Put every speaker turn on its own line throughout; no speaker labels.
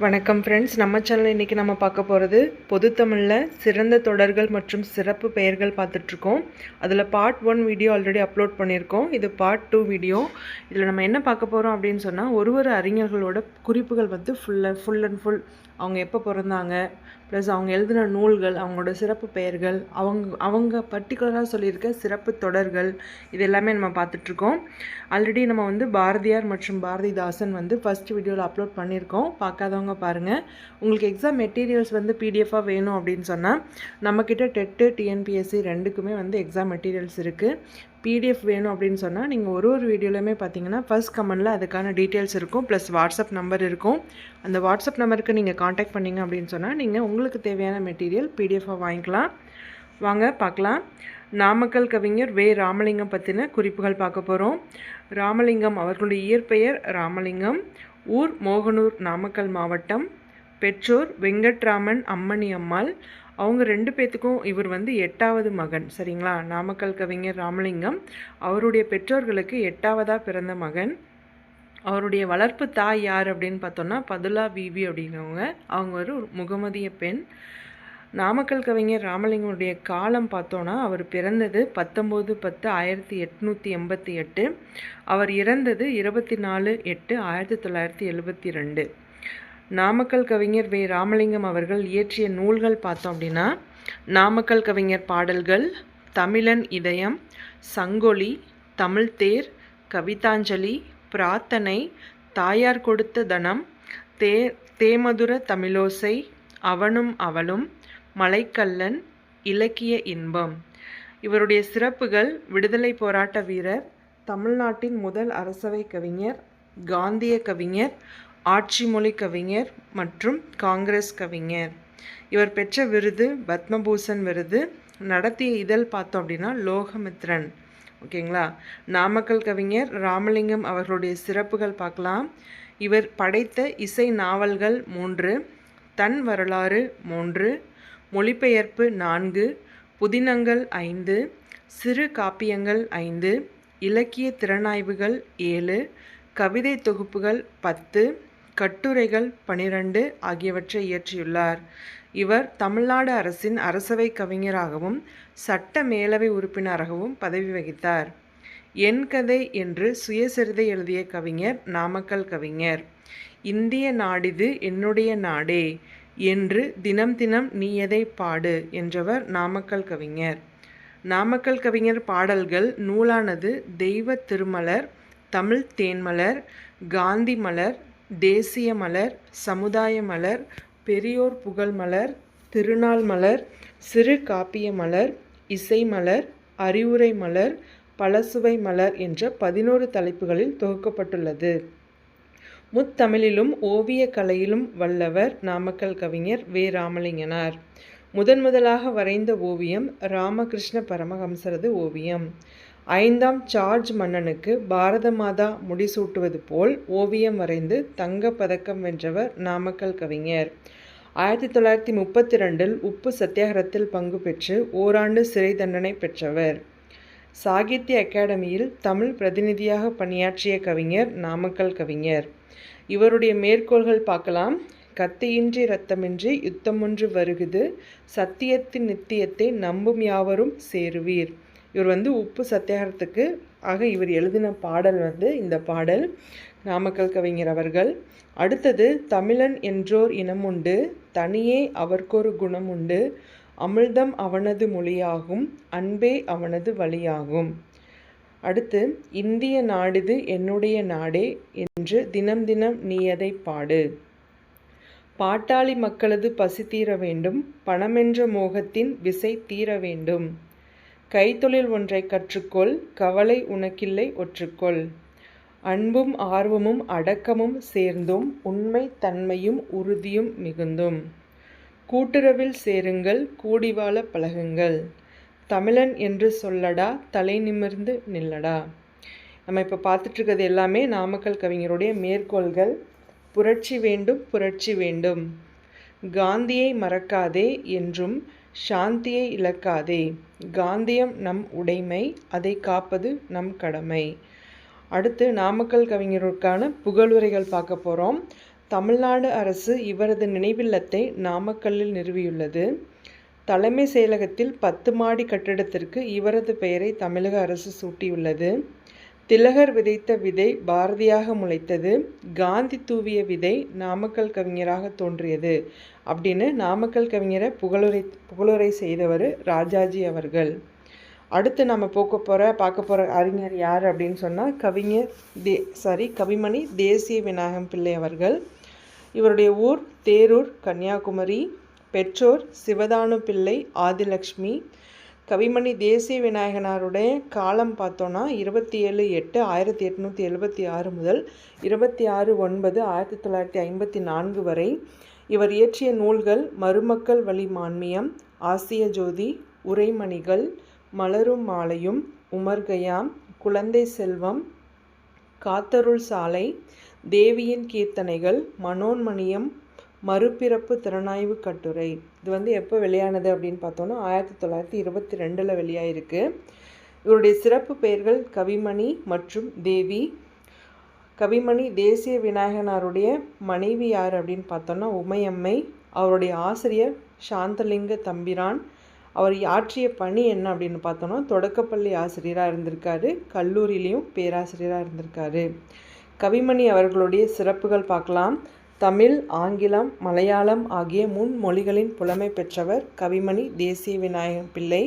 வணக்கம் ஃப்ரெண்ட்ஸ், நம்ம சேனல் இன்றைக்கி நம்ம பார்க்க போகிறது பொதுத்தமிழில் சிறந்த தொடர்கள் மற்றும் சிறப்பு பெயர்கள் பார்த்துட்ருக்கோம். அதில் பார்ட் 1 வீடியோ ஆல்ரெடி அப்லோட் பண்ணியிருக்கோம். இது பார்ட் 2 வீடியோ. இதில் நம்ம என்ன பார்க்க போகிறோம் அப்படின்னு சொன்னால், ஒரு அறிஞர்களோட குறிப்புகள் வந்து ஃபுல் அண்ட் ஃபுல் அவங்க எப்போ பிறந்தாங்க, ப்ளஸ் அவங்க எழுதின நூல்கள், அவங்களோட சிறப்பு பெயர்கள், அவங்க பர்டிகுலராக சொல்லியிருக்க சிறப்பு தொடர்கள், இது எல்லாமே நம்ம பார்த்துட்ருக்கோம். ஆல்ரெடி நம்ம வந்து பாரதியார் மற்றும் பாரதிதாசன் வந்து ஃபஸ்ட் வீடியோவில் அப்லோட் பண்ணியிருக்கோம். பார்க்காதவங்க பாருங்கள். உங்களுக்கு எக்ஸாம் மெட்டீரியல்ஸ் வந்து பிடிஎஃபாக வேணும் அப்படின்னு சொன்னால் நம்மக்கிட்ட டெட்டு டிஎன்பிஎஸ்சி ரெண்டுக்குமே வந்து எக்ஸாம் மெட்டீரியல்ஸ் இருக்குது. பிடிஎஃப் வேணும் அப்படின்னு சொன்னால் நீங்கள் ஒரு வீடியோலையுமே பார்த்தீங்கன்னா ஃபர்ஸ்ட் கமெண்டில் அதுக்கான டீட்டெயில்ஸ் இருக்கும், ப்ளஸ் வாட்ஸ்அப் நம்பர் இருக்கும். அந்த வாட்ஸ்அப் நம்பருக்கு நீங்கள் காண்டாக்ட் பண்ணிங்க அப்படின்னு சொன்னால் நீங்கள் உங்களுக்கு தேவையான மெட்டீரியல் பிடிஎஃபாக வாங்கிக்கலாம். வாங்க பார்க்கலாம். நாமக்கல் கவிஞர் வே. ராமலிங்கம் பற்றின குறிப்புகள் பார்க்க போகிறோம். ராமலிங்கம் அவர்களுடைய இயற்பெயர் ராமலிங்கம், ஊர் மோகனூர், நாமக்கல் மாவட்டம். பெற்றோர் வெங்கட்ராமன், அம்மணி அம்மாள். அவங்க 2 பேத்துக்கும் இவர் வந்து 8வது மகன். சரிங்களா? நாமக்கல் கவிஞர் ராமலிங்கம் அவருடைய பெற்றோர்களுக்கு 8வதாக பிறந்த மகன். அவருடைய வளர்ப்பு தாய் யார் அப்படின்னு பார்த்தோன்னா பதுலா பிபி அப்படிங்கிறவங்க. அவங்க ஒரு முகமதிய பெண். நாமக்கல் கவிஞர் ராமலிங்கனுடைய காலம் பார்த்தோன்னா அவர் பிறந்தது 19/10/1888. அவர் இறந்தது 24/8/1972. நாமக்கல் கவிஞர் வே. ராமலிங்கம் அவர்கள் இயற்றிய நூல்கள் பார்த்தோம் அப்படின்னா நாமக்கல் கவிஞர் பாடல்கள், தமிழன் இதயம், சங்கொலி, தமிழ்தேர், கவிதாஞ்சலி, பிரார்த்தனை, தாயார் கொடுத்த தனம், தேமதுர தமிழோசை, அவனும் அவளும், மலைக்கல்லன், இலக்கிய இன்பம். இவருடைய சிறப்புகள்: விடுதலை போராட்ட வீரர், தமிழ்நாட்டின் முதல் அரசவை கவிஞர், காந்திய கவிஞர், ஆட்சி மொழி கவிஞர் மற்றும் காங்கிரஸ் கவிஞர். இவர் பெற்ற விருது பத்மபூஷன் விருது. நடத்திய இதழ் பார்த்தோம் அப்படின்னா லோகமித்ரன். ஓகேங்களா? நாமக்கல் கவிஞர் ராமலிங்கம் அவர்களுடைய சிறப்புகள் பார்க்கலாம். இவர் படைத்த இசை நாவல்கள் 3, தன் வரலாறு 3, மொழிபெயர்ப்பு 4, புதினங்கள் 5, சிறு காப்பியங்கள் 5, இலக்கிய திறனாய்வுகள் 7, கவிதை தொகுப்புகள் 10, கட்டுரைகள் 12 ஆகியவற்றை இயற்றியுள்ளார். இவர் தமிழ்நாடு அரசின் அரசவை கவிஞராகவும் சட்ட மேலவை உறுப்பினராகவும் பதவி வகித்தார். என் கதை என்று சுயசரிதை எழுதிய கவிஞர் நாமக்கல் கவிஞர். இந்திய நாடிது என்னுடைய நாடே என்று தினம் தினம் நீ எதை பாடு என்றவர் நாமக்கல் கவிஞர். நாமக்கல் கவிஞர் பாடல்கள் நூலானது தெய்வ திருமலர், தமிழ் தேன்மலர், காந்தி மலர், தேசிய மலர், சமுதாய மலர், பெரியோர் புகழ் மலர், திருநாள் மலர், சிறு காப்பிய மலர், இசை மலர், அறிவுரை மலர், பலசுவை மலர் என்ற 11 தலைப்புகளில் தொகுக்கப்பட்டுள்ளது. முத்தமிழிலும் ஓவிய கலையிலும் வல்லவர் நாமக்கல் கவிஞர் வே. ராமலிங்கனார். முதலாக வரைந்த ஓவியம் ராமகிருஷ்ண பரமஹம்சரது ஓவியம். 5ஆம் ஜார்ஜ் மன்னனுக்கு பாரத மாதா முடிசூட்டுவது போல் ஓவியம் வரைந்து தங்கப் பதக்கம் வென்றவர் நாமக்கல் கவிஞர். 1932 உப்பு சத்தியாகிரகத்தில் பங்கு பெற்று ஓராண்டு சிறை தண்டனை பெற்றவர். சாகித்ய அகாடமியில் தமிழ் பிரதிநிதியாக பணியாற்றிய கவிஞர் நாமக்கல் கவிஞர். இவருடைய மேற்கோள்கள் பார்க்கலாம். கத்தியின்றி இரத்தமின்றி யுத்தமொன்று வருகுது, சத்தியத்தின் நித்தியத்தை நம்பும் யாவரும் சேருவீர். இவர் வந்து உப்பு சத்தியாகிரகத்துக்கு இவர் எழுதின பாடல் வந்து இந்த பாடல். நாமக்கல் கவிஞர் அவர்கள். அடுத்தது தமிழன் என்றோர் இனமுண்டு, தனியே அவர்க்கொரு குணமுண்டு, அமிழ்தம் அவனது மொழியாகும், அன்பே அவனது வழியாகும். அடுத்து இந்திய நாடிது என்னுடைய நாடே என்று தினம் தினம் நீ எதை பாடு. பாட்டாளி மக்களது பசி தீர வேண்டும், பணமென்ற மோகத்தின் விசை தீர வேண்டும். கைத்தொழில் ஒன்றை கற்றுக்கொள், கவலை உனக்கில்லை ஒற்றுக்கொள். அன்பும் ஆர்வமும் அடக்கமும் சேர்ந்தும் உண்மை தன்மையும் உறுதியும் மிகுந்தும். கூட்டுறவில் சேருங்கள், கூடிவாழ பழகுங்கள். தமிழன் என்று சொல்லடா, தலை நிமிர்ந்து நில்லடா. நம்ம இப்போ பார்த்துட்ருக்கிறது எல்லாமே நாமக்கல் கவிஞருடைய மேற்கோள்கள். புரட்சி வேண்டும், புரட்சி வேண்டும். காந்தியை மறக்காதே என்றும் சாந்தியை இழக்காதே. காந்தியம் நம் உடைமை, அதை காப்பது நம் கடமை. அடுத்து நாமக்கல் கவிஞருக்கான புகழுரைகள் பார்க்க போகிறோம். தமிழ்நாடு அரசு இவரது நினைவில்லத்தை நாமக்கல்லில் நிறுவியுள்ளது. தலைமை செயலகத்தில் 10 மாடி கட்டிடத்திற்கு இவரது பெயரை தமிழக அரசு சூட்டியுள்ளது. திலகர் விதைத்த விதை பாரதியாக முளைத்தது, காந்தி தூவிய விதை நாமக்கல் கவிஞராக தோன்றியது அப்படின்னு நாமக்கல் கவிஞரை புகழுரை செய்தவர் ராஜாஜி அவர்கள். அடுத்து நம்ம பார்க்க போகிற அறிஞர் யார் அப்படின்னு சொன்னால் கவிமணி தேசிய விநாயகம் பிள்ளை அவர்கள். இவருடைய ஊர் தேரூர், கன்னியாகுமரி. பெற்றோர் சிவதானு பிள்ளை, ஆதிலக்ஷ்மி. கவிமணி தேசிய விநாயகனாருடைய காலம் பார்த்தோன்னா 27/8/1876 முதல் 26/9/1954 வரை. இவர் இயற்றிய நூல்கள் மருமக்கள் வழி மான்மியம், ஆசிய ஜோதி, உரைமணிகள், மலரும் மாலையும், உமர்கயாம், குழந்தை செல்வம், காத்தருள் சாலை, தேவியின் கீர்த்தனைகள், மனோன்மணியம், மறுபிறப்பு திறனாய்வு கட்டுரை. இது எப்போ வெளியானது அப்படின்னு பார்த்தோன்னா 1922 வெளியாயிருக்கு. இவருடைய சிறப்பு பெயர்கள் கவிமணி மற்றும் தேவி. கவிமணி தேசிய விநாயகனாருடைய மனைவி யார் அப்படின்னு பார்த்தோன்னா உமையம்மை. அவருடைய ஆசிரியர் சாந்தலிங்க தம்பிரான். அவர் ஆற்றிய பணி என்ன அப்படின்னு பார்த்தோன்னா தொடக்கப்பள்ளி ஆசிரியராக இருந்திருக்காரு, கல்லூரியிலையும் பேராசிரியராக இருந்திருக்காரு. கவிமணி அவர்களுடைய சிறப்புகள் பார்க்கலாம். தமிழ், ஆங்கிலம், மலையாளம் ஆகிய முன்மொழிகளின் புலமை பெற்றவர் கவிமணி தேசிய விநாயகம் பிள்ளை.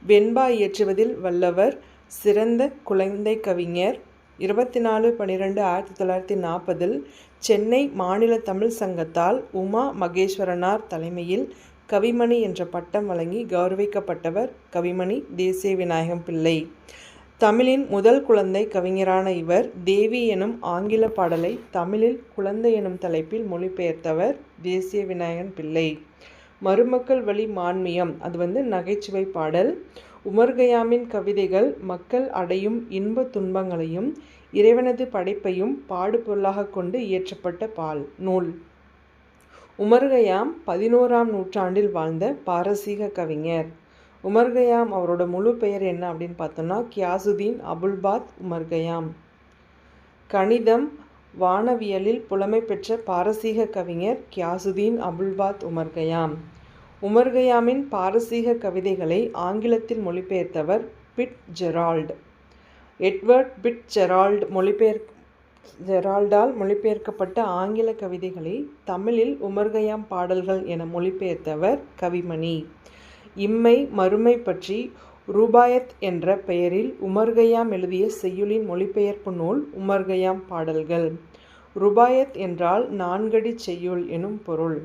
வெண்பா இயற்றுவதில் வல்லவர், சிறந்த குழந்தை கவிஞர். 24/12/1940 சென்னை மாநில தமிழ் சங்கத்தால் உமா மகேஸ்வரனார் தலைமையில் கவிமணி என்ற பட்டம் வழங்கி கௌரவிக்கப்பட்டவர் கவிமணி தேசிய விநாயகம் பிள்ளை. தமிழின் முதல் குழந்தை கவிஞரான இவர் தேவி எனும் ஆங்கில பாடலை தமிழில் குழந்தை எனும் தலைப்பில் மொழிபெயர்த்தவர் தேசிய விநாயகன் பிள்ளை. மருமக்கள் வழி மான்மியம், அது நகைச்சுவை பாடல். உமர்கயாமின் கவிதைகள் மக்கள் அடையும் இன்ப துன்பங்களையும் இறைவனது படைப்பையும் பாடுபொருளாக கொண்டு இயற்றப்பட்ட நூல். உமர்கயாம் 11ஆம் நூற்றாண்டில் வாழ்ந்த பாரசீக கவிஞர். உமர்கயாம் அவரோட முழு பெயர் என்ன அப்படின்னு பார்த்தோம்னா கியாசுதீன் அபுல்பாத் உமர்கயாம். கணிதம், வானவியலில் புலமை பெற்ற பாரசீக கவிஞர் கியாசுதீன் அபுல்பாத் உமர்கயாம். உமர்கயாமின் பாரசீக கவிதைகளை ஆங்கிலத்தில் மொழிபெயர்த்தவர் பிட் ஜெரால்ட். எட்வர்ட் பிட் ஜெரால்டால் மொழிபெயர்க்கப்பட்ட ஆங்கில கவிதைகளை தமிழில் உமர்கயாம் பாடல்கள் என மொழிபெயர்த்தவர் கவிமணி. இம்மை மறுமை பற்றி ரூபாயத் என்ற பெயரில் உமர்கயாம் எழுதிய செய்யுளின் மொழிபெயர்ப்பு நூல் உமர்கயாம் பாடல்கள். ரூபாயத் என்றால் 4 அடிச் செய்யுள் எனும் பொருள்.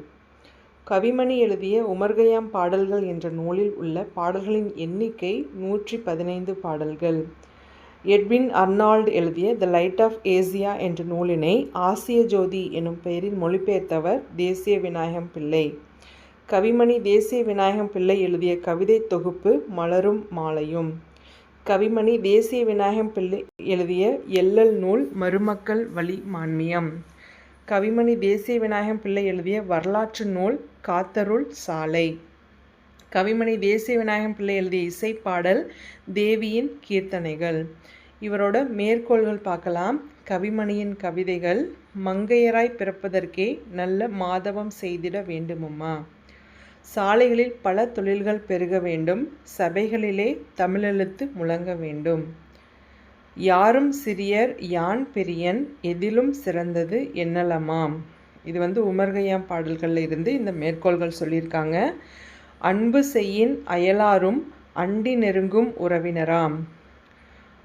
கவிமணி எழுதிய உமர்கயாம் பாடல்கள் என்ற நூலில் உள்ள பாடல்களின் எண்ணிக்கை 115 பாடல்கள். எட்வின் அர்னால்ட் எழுதிய த லைட் ஆஃப் ஏசியா என்ற நூலினை ஆசிய ஜோதி எனும் பெயரில் மொழிபெயர்த்தவர் தேசிய விநாயகம் பிள்ளை. கவிமணி தேசிய விநாயகம் பிள்ளை எழுதிய கவிதை தொகுப்பு மலரும் மாலையும். கவிமணி தேசிய விநாயகம் பிள்ளை எழுதிய எல்லல் நூல் மருமக்கள் வழி மான்மியம். கவிமணி தேசிய விநாயகம் பிள்ளை எழுதிய வரலாற்று நூல் காத்தருள் சாலை. கவிமணி தேசிய விநாயகம் பிள்ளை எழுதிய இசைப்பாடல் தேவியின் கீர்த்தனைகள். இவரோட மேற்கோள்கள் பார்க்கலாம். கவிமணியின் கவிதைகள்: மங்கையராய் பிறப்பதற்கே நல்ல மாதவம் செய்திட வேண்டுமம்மா. சாலைகளில் பல தொழில்கள் பெருக வேண்டும், சபைகளிலே தமிழெழுத்து முழங்க வேண்டும். யாரும் சிறியர் யான் பெரியன், எதிலும் சிறந்தது என்னலமாம். இது உமர்கயாம் பாடல்களில் இருந்து இந்த மேற்கோள்கள் சொல்லியிருக்காங்க. அன்பு செய்யின் அயலாரும் அண்டி நெருங்கும் உறவினராம்.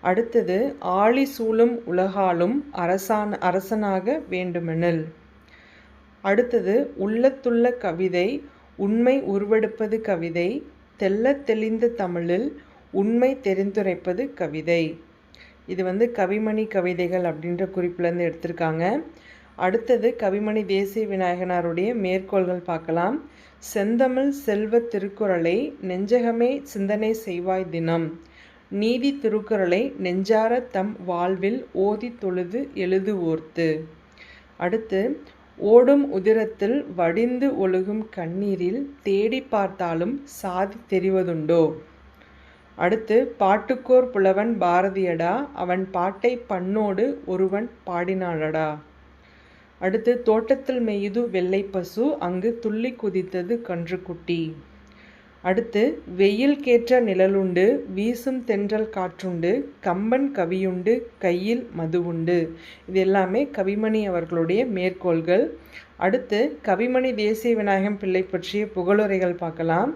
அடுத்தது ஆழி சூழும் உலகாலும் அரசனாக வேண்டுமெனில். அடுத்தது உள்ளத்துள்ள கவிதை உண்மை உருவெடுப்பது கவிதை, தெள்ளத் தெளிந்த தமிழில் உண்மை தெரிந்துரைப்பது கவிதை. இது கவிமணி கவிதைகள் அப்படின்ற குறிப்பிலேருந்து எடுத்திருக்காங்க. அடுத்தது கவிமணி தேசிய விநாயகனாருடைய மேற்கோள்கள் பார்க்கலாம். செந்தமிழ் செல்வ திருக்குறளை நெஞ்சகமே சிந்தனை செய்வாய் தினம், நீதி திருக்குறளை நெஞ்சார தம் வாழ்வில் ஓதி தொழுது எழுது ஓர்த்து. அடுத்து ஓடும் உதிரத்தில் வடிந்து ஒழுகும் கண்ணீரில் தேடி பார்த்தாலும் சாதி தெரிவதுண்டோ. அடுத்து பாட்டுக்கோர் புலவன் பாரதியடா, அவன் பாட்டை பண்ணோடு ஒருவன் பாடினானடா. அடுத்து தோட்டத்தில் மேயுது வெள்ளை பசு, அங்கு துள்ளி குதித்தது கன்றுக்குட்டி. அடுத்து வெயில் கேற்ற நிழலுண்டு, வீசும் தென்றல் காற்றுண்டு, கம்பன் கவியுண்டு, கையில் மதுவுண்டு. இது எல்லாமே கவிமணி அவர்களுடைய மேற்கோள்கள். அடுத்து கவிமணி தேசிய விநாயகம் பிள்ளை பற்றிய புகழுரைகள் பார்க்கலாம்.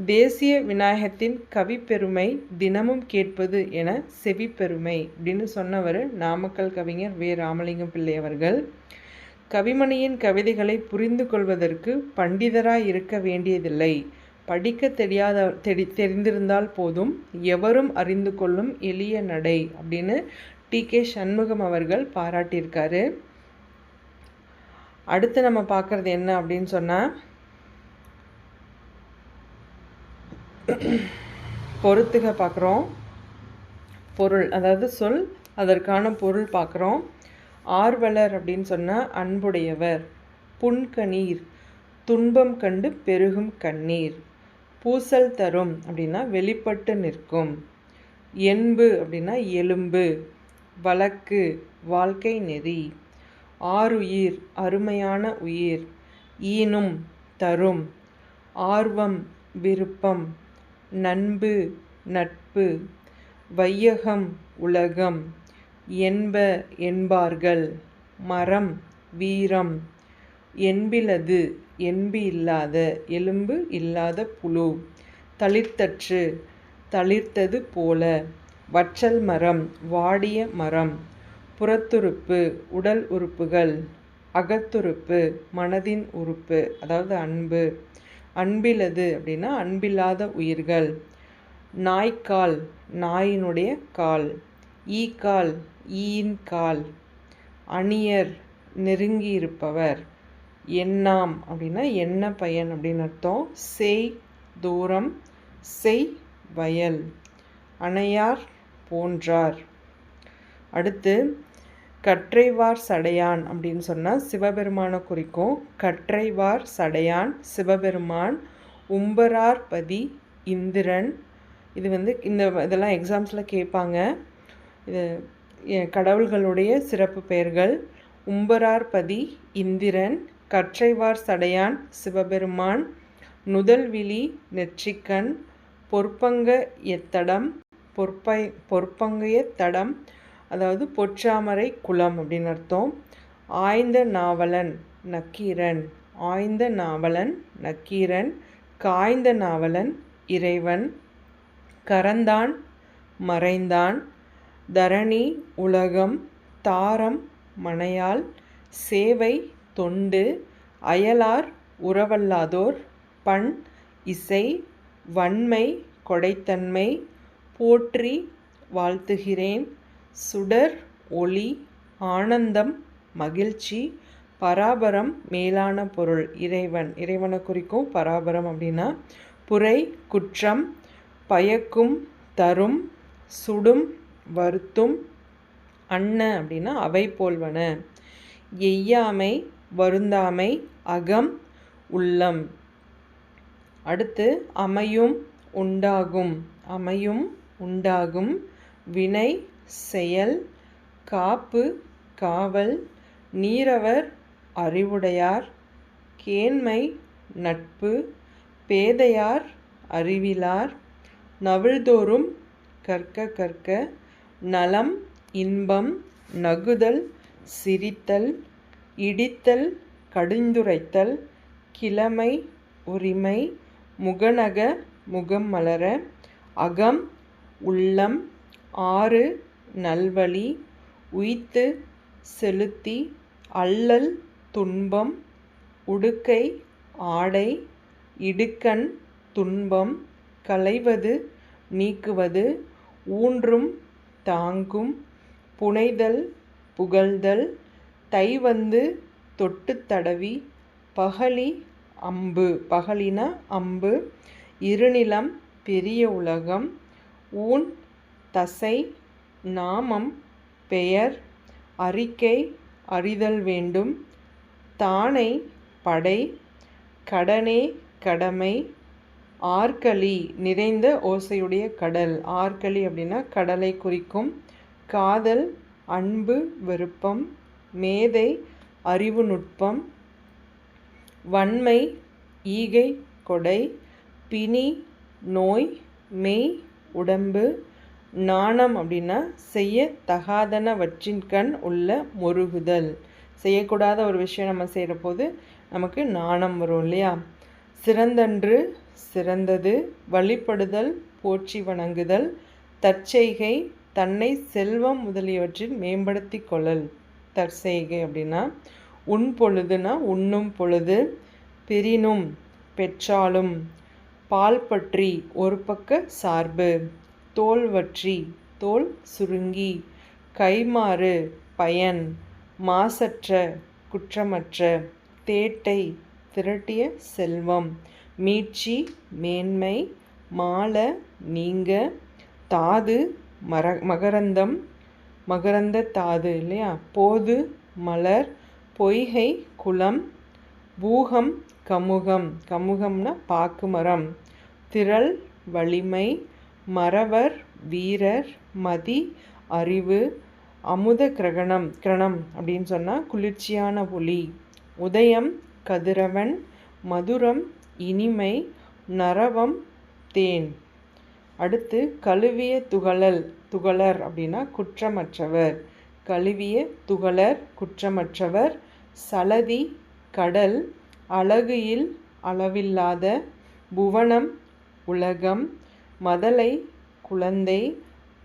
தேசிய விநாயகத்தின் கவிப்பெருமை தினமும் கேட்பது என செவிப்பெருமை அப்படின்னு சொன்னவர் நாமக்கல் கவிஞர் வே. ராமலிங்கம் பிள்ளை அவர்கள். கவிமணியின் கவிதைகளை புரிந்து கொள்வதற்கு பண்டிதராய் இருக்க வேண்டியதில்லை, படிக்க தெரிந்திருந்தால் போதும், எவரும் அறிந்து கொள்ளும் எளிய நடை அப்படின்னு டி.கே. சண்முகம் அவர்கள் பாராட்டியிருக்காரு. அடுத்து நம்ம பார்க்குறது என்ன அப்படின்னு சொன்னால், பொறுத்துக பார்க்குறோம். பொருள், அதாவது சொல், அதற்கான பொருள் பார்க்குறோம். ஆர்வலர் அப்படின்னு சொன்னால் அன்புடையவர். புன்கணீர், துன்பம் கண்டு பெருகும் கண்ணீர். பூசல் தரும் அப்படின்னா வெளிப்பட்டு நிற்கும். என்பு அப்படின்னா எலும்பு. வழக்கு, வாழ்க்கை நெறி. ஆருயிர், அருமையான உயிர். ஈனும், தரும். ஆர்வம், விருப்பம். நண்பு, நட்பு. வையகம், உலகம். என்ப, என்பார்கள். மரம், வீரம். என்பிலது, என்பு இல்லாத, எலும்பு இல்லாத புழு. தளிர்த்தற்று, தளிர்த்தது போல. வற்றல் மரம், வாடிய மரம். புறத்துறுப்பு, உடல் உறுப்புகள். அகத்துறுப்பு, மனதின் உறுப்பு, அதாவது அன்பு. அன்பிலது அப்படின்னா அன்பில்லாத உயிர்கள். நாய்க்கால், நாயினுடைய கால். ஈக்கால், ஈயின் கால். அணியர், நெருங்கி இருப்பவர். எண்ணாம் அப்படின்னா என்ன பயன் அப்படின்னு அர்த்தம். செய், தூரம். செய், வயல். அணையார், போன்றார். அடுத்து கற்றைவார் சடையான் அப்படின்னு சொன்னால் சிவபெருமானை குறிக்கும். கற்றைவார் சடையான் சிவபெருமான். உம்பரார்பதி இந்திரன். இது இதெல்லாம் எக்ஸாம்ஸில் கேட்பாங்க. இது கடவுள்களுடைய சிறப்பு பெயர்கள். உம்பரார்பதி இந்திரன். கற்றைவார் சடையான் சிவபெருமான். நுதல்விழி நெற்றிக்கண். பொற்பங்க எத்தடம். பொற்பங்கைய தடம் அதாவது பொற்றாமரை குளம் அப்படின்னு அர்த்தம். ஆய்ந்த நாவலன் நக்கீரன். ஆய்ந்த நாவலன் நக்கீரன். காய்ந்த நாவலன் இறைவன். கரந்தான், மறைந்தான். தரணி, உலகம். தாரம், மனையாள். சேவை, தொண்டு. அயலார், உறவல்லாதோர். பண், இசை. வன்மை, கொடைத்தன்மை. போற்றி, வாழ்த்துகிறேன். சுடர், ஒளி. ஆனந்தம், மகிழ்ச்சி. பராபரம், மேலான பொருள். இறைவன், இறைவனை குறிக்கும் பராபரம் அப்படின்னா. புரை, குற்றம். பயக்கும், தரும். சுடும், வருத்தும். அன்ன அப்படின்னா அவை போல்வன. எய்யாமை, வருந்தாமை. அகம், உள்ளம். அடுத்து அமையும், உண்டாகும். அமையும், உண்டாகும். வினை, செயல். காப்பு, காவல். நீரவர், அறிவுடையார். கேண்மை, நட்பு. பேதையார், அறிவிலார். நவிழ்தோறும், கற்க கற்க. நலம், இன்பம். நகுதல், சிரித்தல். இடித்தல், கடிந்துரைத்தல். கிழமை, உரிமை. முகநக, முகம் மலர. அகம், உள்ளம். ஆறு, நல்வழி. உய்த்து, செலுத்தி. அல்லல், துன்பம். உடுக்கை, ஆடை. இடுக்கண், துன்பம். களைவது, நீக்குவது. ஊன்றும், தாங்கும். புனைதல், புகழ்தல். தைவந்து, தொட்டு தடவி. பகலி, அம்பு. பகலினா அம்பு. இருநிலம், பெரிய உலகம். ஊன், தசை. நாமம், பெயர். அறிக்கை, அறிதல் வேண்டும். தானை, படை. கடனே, கடமை. ஆர்களி, நிறைந்த ஓசையுடைய கடல். ஆர்களி அப்படின்னா கடலை குறிக்கும். காதல், அன்பு, விருப்பம். மேதை, அறிவு நுட்பம், வன்மை ஈகை கொடை, பிணி நோய், மெய் உடம்பு, நாணம் அப்படின்னா செய்யத்தகாதனவற்றின்கண் உள்ள மொருகுதல். செய்யக்கூடாத ஒரு விஷயம் நம்ம செய்கிற போது நமக்கு நாணம் வரும் இல்லையா. சிறந்தன்று சிறந்தது, வழிபடுதல் போற்றி வணங்குதல், தற்செய்கை தன்னை செல்வம் முதலியவற்றில் மேம்படுத்தி கொள்ளல். தற்செய்கை அப்படின்னா உண் பொழுதுனா உண்ணும் பொழுது, பெரினும் பெற்றாலும், பால் பற்றி ஒரு பக்க சார்பு, தோல் வற்றி தோல் சுருங்கி, கைமாறு பயன், மாசற்ற குற்றமற்ற, தேட்டை திரட்டிய செல்வம், மீட்சி மேன்மை, மால நீங்க, தாது மகரந்தம் மகரந்த தாது இல்லையா, போது மலர், பொய்கை குளம், பூகம் கமுகம், கமுகம்னா பாக்கு மரம், திரள் வலிமை, மறவர் வீரர், மதி அறிவு, அமுத கிரணம் அப்படின்னு சொன்னால் குளிர்ச்சியான ஒளி, உதயம் கதிரவன், மதுரம் இனிமை, நரவம் தேன். அடுத்து கழுவிய துகளர் அப்படின்னா குற்றமற்றவர், கழுவிய துகளர் குற்றமற்றவர், சலதி கடல், அழகு அளவில்லாத, புவனம் உலகம், மதலை குழந்தை,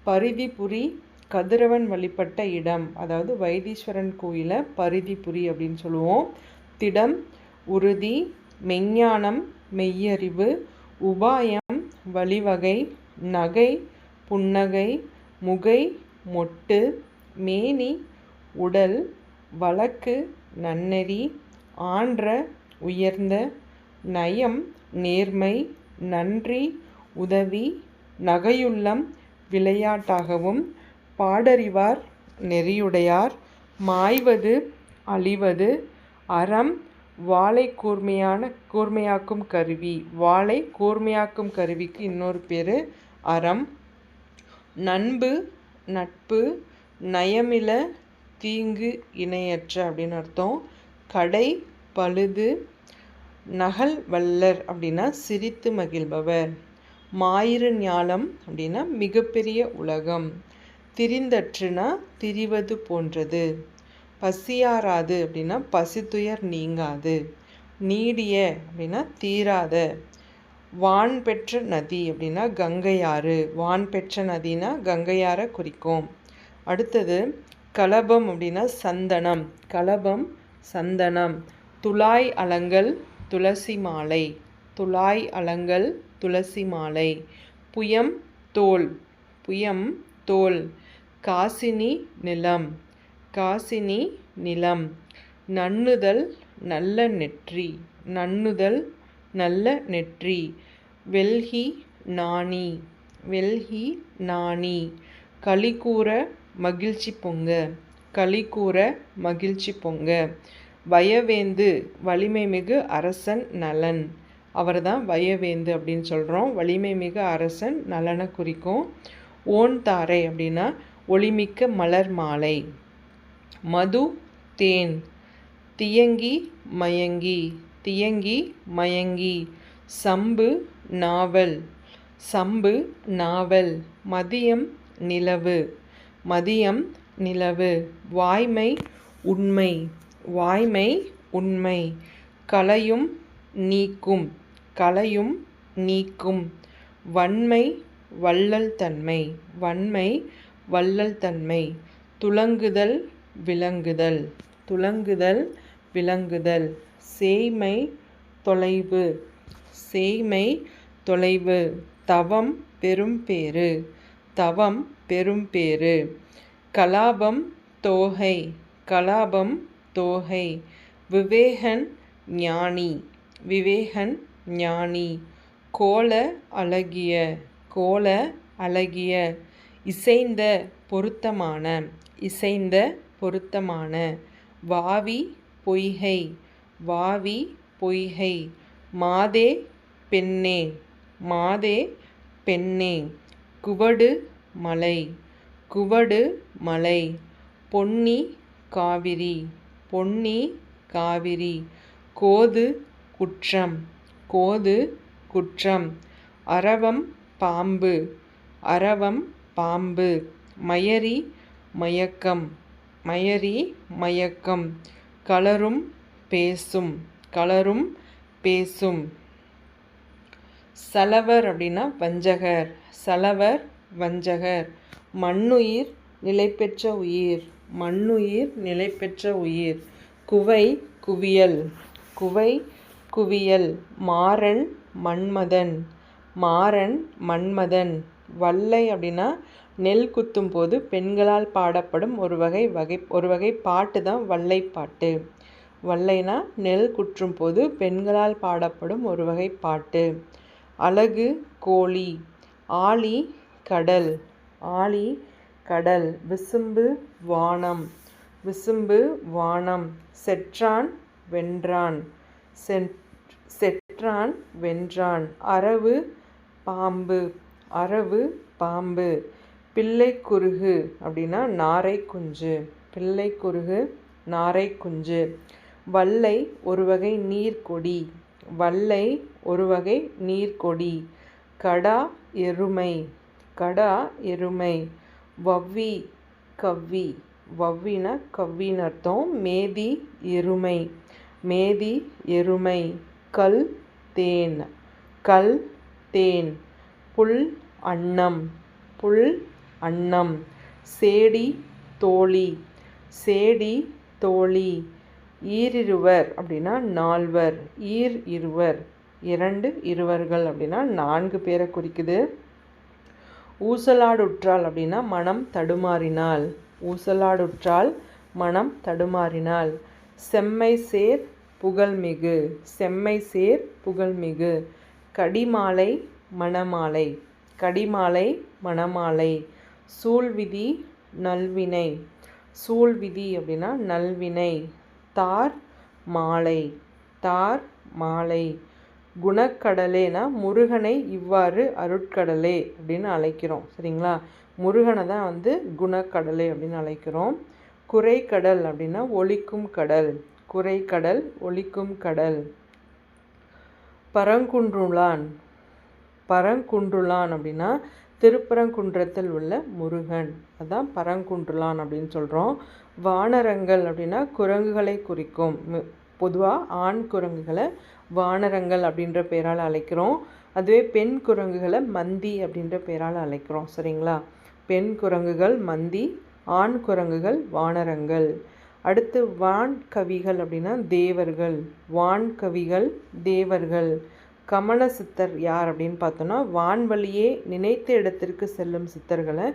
பரிதிபுரி கதிரவன் வழிபட்ட இடம், அதாவது வைத்தீஸ்வரன் கோயிலை பரிதிபுரி அப்படின்னு சொல்லுவோம். திடம் உறுதி, மெஞ்ஞானம் மெய்யறிவு, உபாயம் வழிவகை, நகை புன்னகை, முகை மொட்டு, மேனி உடல், வழக்கு நன்னெறி, ஆன்ற உயர்ந்த, நயம் நேர்மை, நன்றி உதவி, நகையுள்ளம் விளையாட்டாகவும், பாடறிவார் நெறியுடையார், மாய்வது அழிவது, அறம் வாளை கூர்மையாக்கும் கருவி, வாளை கூர்மையாக்கும் கருவிக்கு இன்னொரு பேர் அறம், நண்பு நட்பு, நயமில தீங்கு இணையற்ற அப்படின்னு அர்த்தம், கடை பழுது, நகல் வல்லர் அப்படின்னா சிரித்து மகிழ்பவர், மாயிரு ஞாலம் அப்படின்னா மிகப்பெரிய உலகம், திரிந்தற்றுனா திரிவது போன்றது, பசியாராது அப்படின்னா பசித்துயர் நீங்காது, நீடிய அப்படின்னா தீராத, வான் பெற்ற நதி அப்படின்னா கங்கையாறு, வான் பெற்ற நதினா கங்கையாரை குறிக்கும். அடுத்தது கலபம் அப்படின்னா சந்தனம், கலபம் சந்தனம், துளாய் அலங்கல் துளசி மாலை, துளாய் அலங்கல் துளசி மாலை, புயம் தோல், புயம் தோல், காசினி நிலம், காசினி நிலம், நன்னுதல் நல்ல நெற்றி, நன்னுதல் நல்ல நெற்றி, வெல்கி நாணி, வெல்கி நாணி, களிகூற மகிழ்ச்சி பொங்க, களிகூற மகிழ்ச்சி பொங்க, வயவேந்து வலிமை மிகு அரசன் நலன், அவர் தான் வயவேந்து அப்படின்னு சொல்கிறோம். வலிமை மிகு அரசன் நலனை குறிக்கும். ஓன் தாரை அப்படின்னா ஒளிமிக்க மலர் மாலை, மது தேன், தியங்கி மயங்கி, தியங்கி மயங்கி, சம்பு நாவல், சம்பு நாவல், மதியம் நிலவு, மதியம் நிலவு, வாய்மை உண்மை, வாய்மை உண்மை, கலையும் நீக்கும், கலையும் நீக்கும், வன்மை வள்ளல் தன்மை, வன்மை வள்ளல் தன்மை, துலங்குதல் விளங்குதல், துலங்குதல் விளங்குதல், சேய்மை தொலைவு, சேய்மை தொலைவு, தவம் பெரும் பேறு, தவம் பெரும் பேறு, கலாபம் தோகை, கலாபம் தோகை, விவேகன் ஞானி, விவேகன் ஞானி, கோல அழகிய, கோல அழகிய, இசைந்த பொருத்தமான, இசைந்த பொருத்தமான, வாவி பொய்கை, வாவி பொய்கை, மாதே பெண்ணே, மாதே பெண்ணே, குவடு மலை, குவடு மலை, பொன்னி காவிரி, பொன்னி காவிரி. கோது குற்றம். கோது குற்றம். அரவம் பாம்பு. அரவம் பாம்பு. மயரி மயக்கம். மயரி மயக்கம். கலரும் பேசும். கலரும் பேசும். சலவர் அப்படின்னா வஞ்சகர். சலவர் வஞ்சகர். மண்ணுயிர் நிலை பெற்ற உயிர். மண்ணுயிர் நிலை பெற்ற உயிர். குவை குவியல். குவை குவியல். மாறன் மன்மதன். மாறன் மன்மதன். வல்லை அப்படின்னா நெல் குத்தும் போது பெண்களால் பாடப்படும் ஒரு வகை பாட்டு தான் வல்லை பாட்டு. வல்லைனா நெல் குற்றும் போது பெண்களால் பாடப்படும் ஒரு வகை பாட்டு. அலகு கோழி. ஆழி கடல். ஆழி கடல். விசும்பு வானம். விசும்பு வானம். செற்றான் வென்றான். செற்றான் வென்றான். அரவு பாம்பு. அரவு பாம்பு. பிள்ளை குருகு அப்படின்னா நாரை குஞ்சு. பிள்ளை குருகு நாரை குஞ்சு. வல்லை ஒரு வகை நீர்க்கொடி. வல்லை ஒரு வகை நீர்க்கொடி. கடா எருமை. கடா எருமை. வவ்வி கவ்வி. வவ்வினா கவ்வின்னு அர்த்தம். மேதி எருமை. மேதி எருமை. கல் தேன். கல் தேன். புல் அன்னம். புல் அன்னம். சேடி தோழி. சேடி தோழி. ஈரிருவர் அப்படின்னா நால்வர். ஈர் இருவர் இரண்டு இருவர்கள் அப்படின்னா 4 பேரை குறிக்குது. ஊசலாடுற்றாள் அப்படின்னா மனம் தடுமாறினாள். ஊசலாடுற்றாள் மனம் தடுமாறினாள். செம்மை சேர் புகழ்மிகு. செம்மை சேர் புகழ்மிகு. கடிமாலை மணமாலை. கடிமாலை மணமாலை. சூழ்விதி நல்வினை. சூழ்விதி அப்படின்னா நல்வினை. தார் மாலை. தார் மாலை. குணக்கடலேனா முருகனை இவ்வாறு அருட்கடலே அப்படின்னு அழைக்கிறோம். சரிங்களா? முருகனை தான் குணக்கடலே அப்படின்னு அழைக்கிறோம். குறைக்கடல் அப்படின்னா ஒலிக்கும் கடல். குறைக்கடல் ஒலிக்கும் கடல். பரங்குன்றுளான். பரங்குன்றுளான் அப்படின்னா திருப்பரங்குன்றத்தில் உள்ள முருகன். அதான் பரங்குன்றுளான் அப்படின்னு சொல்கிறோம். வானரங்கள் அப்படின்னா குரங்குகளை குறிக்கும். பொதுவாக ஆண் குரங்குகளை வானரங்கள் அப்படின்ற பேரால் அழைக்கிறோம். அதுவே பெண் குரங்குகளை மந்தி அப்படின்ற பேரால் அழைக்கிறோம். சரிங்களா? பெண் குரங்குகள் மந்தி, ஆண் குரங்குகள் வானரங்கள். அடுத்து வான் கவிகள் அப்படின்னா தேவர்கள். வான் கவிகள் தேவர்கள். கமன சித்தர் யார் அப்படின்னு பார்த்தோன்னா வான்வழியே நினைத்த இடத்திற்கு செல்லும் சித்தர்களை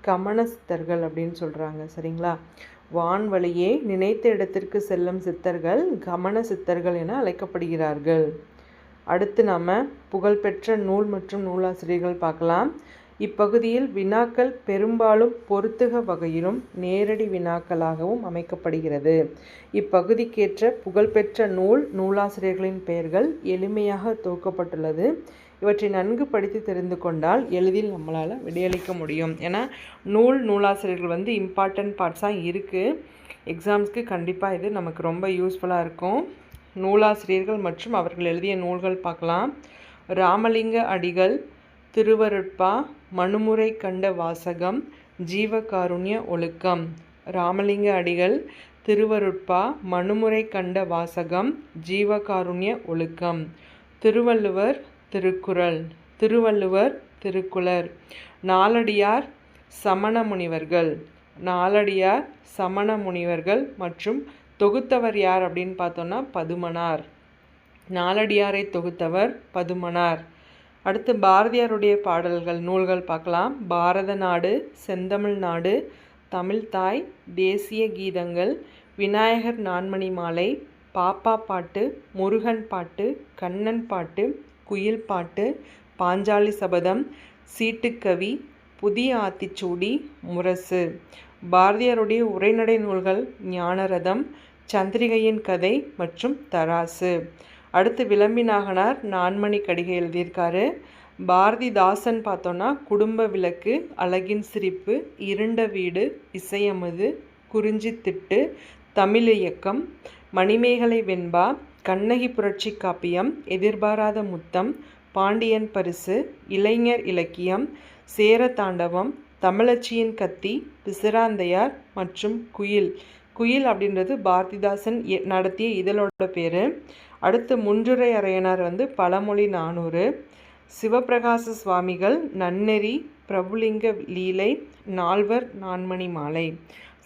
கமன சித்தர்கள் அப்படின்னு சொல்கிறாங்க. சரிங்களா? வான்வழியே நினைத்த இடத்திற்கு செல்லும் சித்தர்கள் கமன சித்தர்கள் என அழைக்கப்படுகிறார்கள். அடுத்து நம்ம புகழ்பெற்ற நூல் மற்றும் நூலாசிரியர்கள் பார்க்கலாம். இப்பகுதியில் வினாக்கள் பெரும்பாலும் பொருத்துக வகையிலும் நேரடி வினாக்களாகவும் அமைக்கப்படுகிறது. இப்பகுதிக்கேற்ற புகழ்பெற்ற நூலாசிரியர்களின் பெயர்கள் எளிமையாக தொகுக்கப்பட்டுள்ளது. இவற்றை நன்கு படித்து தெரிந்து கொண்டால் எளிதில் நம்மளால் விடையளிக்க முடியும். ஏன்னா நூலாசிரியர்கள் இம்பார்ட்டன்ட் பார்ட்ஸாக இருக்குது. எக்ஸாம்ஸ்க்கு கண்டிப்பாக இது நமக்கு ரொம்ப யூஸ்ஃபுல்லாக இருக்கும். நூலாசிரியர்கள் மற்றும் அவர்கள் எழுதிய நூல்கள் பார்க்கலாம். ராமலிங்க அடிகள் திருவருட்பா, மனுமுறை கண்ட வாசகம், ஜீவகாருண்ய ஒழுக்கம். ராமலிங்க அடிகள் திருவருட்பா, மனுமுறை கண்ட வாசகம், ஜீவகாருண்ய ஒழுக்கம். திருவள்ளுவர் திருக்குறள். திருவள்ளுவர் திருக்குறள். நாலடியார் சமண முனிவர்கள். நாலடியார் சமண முனிவர்கள் மற்றும் தொகுத்தவர் யார் அப்படின்னு பார்த்தோன்னா பதுமனார். நாலடியாரை தொகுத்தவர் பதுமனார். அடுத்து பாரதியாருடைய பாடல்கள் நூல்கள் பார்க்கலாம். பாரத நாடு, செந்தமிழ் நாடு, தமிழ்தாய், தேசிய கீதங்கள், விநாயகர் நான்மணி மாலை, பாப்பா பாட்டு, முருகன் பாட்டு, கண்ணன் பாட்டு, குயில் பாட்டு, பாஞ்சாலி சபதம், சீட்டுக்கவி, புதிய ஆத்திச்சூடி, முரசு. பாரதியாருடைய உரைநடை நூல்கள் ஞானரதம், சந்திரிகையின் கதை மற்றும் தராசு. அடுத்து விளம்பி நாகனார் நான்மணி கடிகை எழுதியிருக்காரு. பாரதிதாசன் பார்த்தோன்னா குடும்ப விளக்கு, அழகின் சிரிப்பு, இருண்ட வீடு, இசையமுது, குறிஞ்சி திட்டு, தமிழ் இயக்கம், மணிமேகலை வெண்பா, கண்ணகி புரட்சி காப்பியம், எதிர்பாராத முத்தம், பாண்டியன் பரிசு, இளைஞர் இலக்கியம், சேர தாண்டவம், தமிழச்சியின் கத்தி, பிசிராந்தையார் மற்றும் குயில். குயில் அப்படின்றது பாரதிதாசன் நடத்திய இதழோட பேர். அடுத்து முன்றுரை அரையனார் பழமொழி 400, சிவபிரகாச சுவாமிகள் நன்னெறி, பிரபுலிங்க லீலை, நால்வர் நான்மணி மாலை.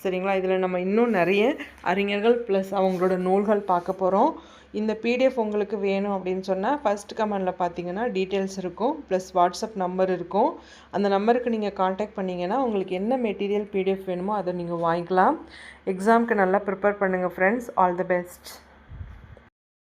சரிங்களா, இதில் நம்ம இன்னும் நிறைய அறிஞர்கள் ப்ளஸ் அவங்களோட நூல்கள் பார்க்க போகிறோம். இந்த பிடிஎஃப் உங்களுக்கு வேணும் அப்படின்னு சொன்னால் ஃபர்ஸ்ட் கமெண்டில் பார்த்தீங்கன்னா டீட்டெயில்ஸ் இருக்கும், ப்ளஸ் வாட்ஸ்அப் நம்பர் இருக்கும். அந்த நம்பருக்கு நீங்கள் காண்டாக்ட் பண்ணிங்கன்னா உங்களுக்கு என்ன மெட்டீரியல் பிடிஎஃப் வேணுமோ அதை நீங்கள் வாங்கிக்கலாம். எக்ஸாமுக்கு நல்லா ப்ரிப்பேர் பண்ணுங்கள் ஃப்ரெண்ட்ஸ். All the best.